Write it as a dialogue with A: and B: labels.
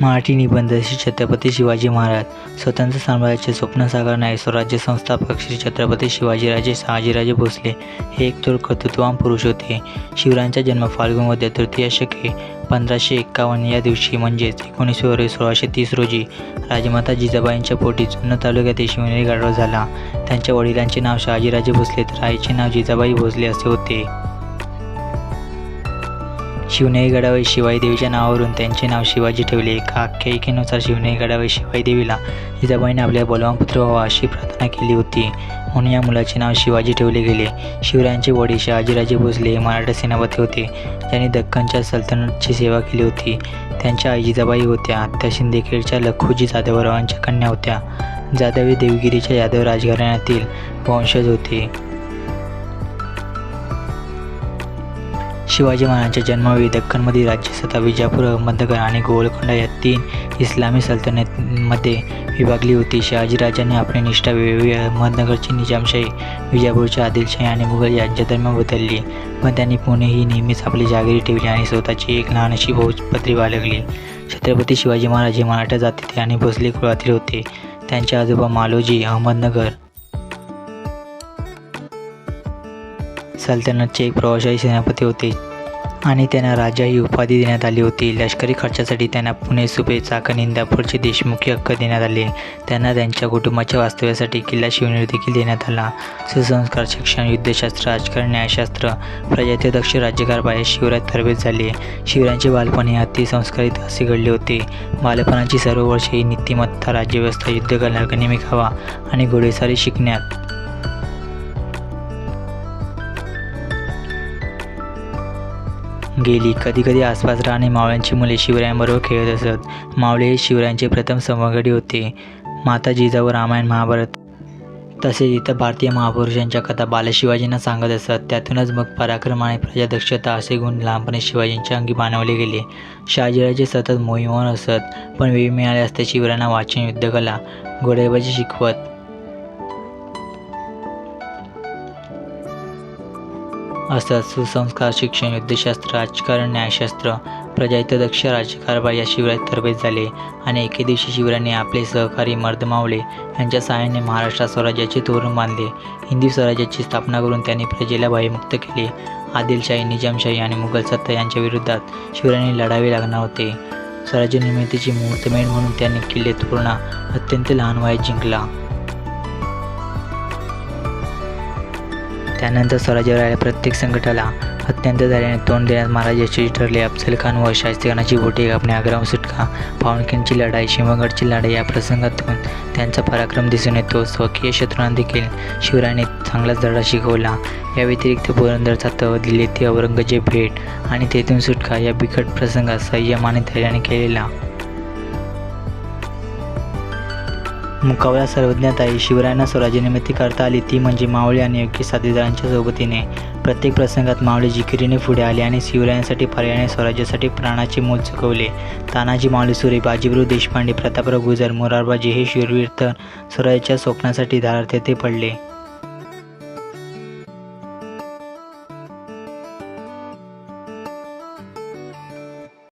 A: मराठी निबंध श्री छत्रपती शिवाजी महाराज. स्वतंत्र साम्राज्याचे स्वप्न साकारणारे स्वराज्य संस्थापक श्री छत्रपती शिवाजीराजे शहाजीराजे भोसले हे एक थोर कर्तृत्ववान पुरुष होते. शिवरायांचा जन्म फाल्गुन वद्य तृतीय शके 1551 या दिवशी म्हणजेच 19 फेब्रुवारी 1630 रोजी राजमाता जिजाबाईंच्या पोटी जुन्नर तालुक्यातील शिवनेरी गडावर झाला. त्यांच्या वडिलांचे नाव शहाजीराजे भोसले तर आईचे नाव जिजाबाई भोसले असे होते. शिवनेरी गडावर शिवाई देवीच्या नावावरून त्यांचे नाव शिवाजी ठेवले. एका आख्यायिकेनुसार शिवनेरी गडावर शिवाई देवीला जिजाबाईंनी आपल्या बलवान पुत्र व्हावा अशी प्रार्थना केली होती, म्हणून या मुलाचे नाव शिवाजी ठेवले गेले. शिवरायांचे वडील शहाजीराजे भोसले हे मराठा सेनापती होते, ज्यांनी दख्खनच्या सल्तनतची सेवा केली होती. त्यांच्या आई जिजाबाई होत्या. त्या शिंदखेडच्या लखुजी जाधवरावांच्या कन्या होत्या. जाधव हे देवगिरीच्या यादव राजघराण्यातील वंशज होते. शिवाजी महाराजांच्या जन्मावेळी दख्खनमधील राज्यसत्ता विजापूर, अहमदनगर आणि गोवळकोंडा या 3 इस्लामी सल्तनतींमध्ये विभागली होती. शहाजीराजांनी आपली निष्ठा वेळोवेळी अहमदनगरची निजामशाही, विजापूरची आदिलशाही आणि मुघल यांच्यादरम्यान बदलली, पण त्यांनी पुणे ही नेहमीच आपली जहागिरी ठेवली आणि स्वतःची एक लहान अशी फौजपत्री बाळगली. छत्रपती शिवाजी महाराज हे मराठा जातीतील आणि भोसले कुळातील होते. त्यांचे आजोबा मालोजी अहमदनगर सल्तनतचे एक प्रभावशाली सेनापती होते आणि त्यांना राजा ही उपाधी देण्यात आली होती. लष्करी खर्चासाठी त्यांना पुणे, सुपे, चाकण, इंदापूरचे देशमुखी हक्क देण्यात आले. त्यांना त्यांच्या कुटुंबाच्या वास्तव्यासाठी किल्ला शिवनेरी देखील देण्यात आला. सुसंस्कार, शिक्षण, युद्धशास्त्र, राजकारण, न्यायशास्त्र, प्रजाहितदक्ष राज्यकारभार या शिवराय तरबेज झाले. शिवरायांचे बालपण हे अति संस्कारित असे घडले होते. बालपणाची सर्व वर्षे ही नीतिमत्ता, राज्यव्यवस्था, युद्धकला, गनिमी कावा आणि घोडेस्वारी शिकण्यात गेली. कधीकधी आसपास राहणारी मावळ्यांची मुले शिवरायांबरोबर खेळत असत. मावळे हे शिवरायांचे प्रथम सवंगडी होते. माता जिजाऊ रामायण, महाभारत तसेच इतर भारतीय महापुरुषांच्या कथा बालशिवाजींना सांगत असत. त्यातूनच मग पराक्रम आणि प्रजादक्षता असे गुण लहानपणी शिवाजींच्या अंगी बाणवले गेले. शहाजीराजे सतत मोहिमेवर असत, पण वेळ मिळाल्यास ते शिवरायांना वाचन, युद्धकला, घोडेबाजी शिकवत. असत. सुसंस्कार, शिक्षण, युद्धशास्त्र, राजकारण, न्यायशास्त्र, प्रजाहितदक्ष राज्यकारभार या शिवराय तरबेज झाले आणि एके दिवशी शिवरायांनी आपले सहकारी मर्दमावळे यांच्या सहाय्याने महाराष्ट्रात स्वराज्याचे तोरण बांधले. हिंदवी स्वराज्याची स्थापना करून त्यांनी प्रजेला भयमुक्त केले. आदिलशाही, निजामशाही आणि मुघल सत्ता यांच्या विरोधात शिवरायांनी लढावे लागणार होते. स्वराज्य निर्मितीची मुहूर्तमेढ म्हणून त्यांनी किल्ले तोरणा अत्यंत लहान वयात जिंकला. त्यानंतर स्वराज्यावर आलेल्या प्रत्येक संकटाला अत्यंत धैर्याने तोंड देण्यात महाराज यशस्वी ठरले. अफजलखान व शाहिस्तेखानाची बोटे कापणे, आग्राहून सुटका, पावनखिंडची लढाई, सिंहगडची लढाई या प्रसंगातून त्यांचा पराक्रम दिसून येतो. स्वकीय शत्रूंना देखील शिवरायांनी चांगलाच धडा शिकवला. या व्यतिरिक्त पुरंदरचा तह, दिल्ली ते औरंगजेब भेट आणि तेथून सुटका या बिकट प्रसंगात संयम आणि धैर्याने केलेला मुकाबला सर्वज्ञात आहे. शिवरायांना स्वराज्य निर्मिती करता आली ती म्हणजे मावळे आणि योग्य साथीदारांच्या सोबतीने. प्रत्येक प्रसंगात मावळे जिकिरीने पुढे आले आणि शिवरायांसाठी पर्यायाने स्वराज्यासाठी प्राणाचे मोल चुकवले. तानाजी मालुसरे, बाजीप्रभू देशपांडे, प्रतापराव गुजर, मोरारबाजी हे शूरवीर तर स्वराज्याच्या स्वप्नासाठी धारते पडले.